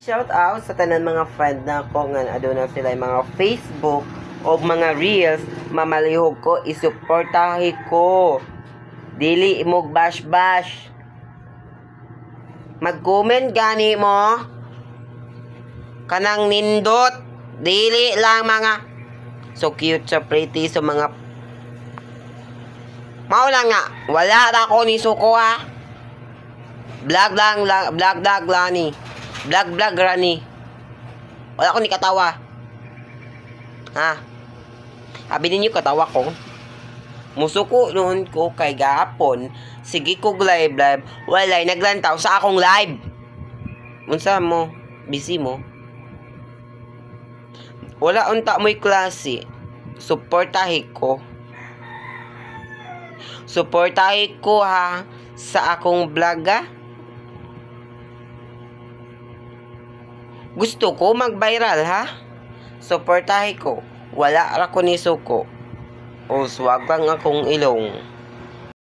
Shout out sa tanan mga friend na ko nga aduna sila mga Facebook o mga Reels, mamalihog ko, isuportahi ko. Dili imog bash-bash. Mag-comment gani mo. Kanang nindot. Dili lang mga so cute, so pretty, so mga mauna nga. Wala na ako ni Suko ha. Vlog lani. Vlog rani. Wala ko ni katawa. Ha? Sabi ninyo katawa ko. Musuko noon ko kay gahapon. Sige ko live. Walay naglantaw sa akong live. Unsa mo? Busy mo? Wala unta mo'y klase. Suportahi ko. Suportahi ko ha sa akong vlog ha. Gusto ko mag-viral ha. Suportahi ko. Wala ra ko ni Suko. O swag lang akong ilong.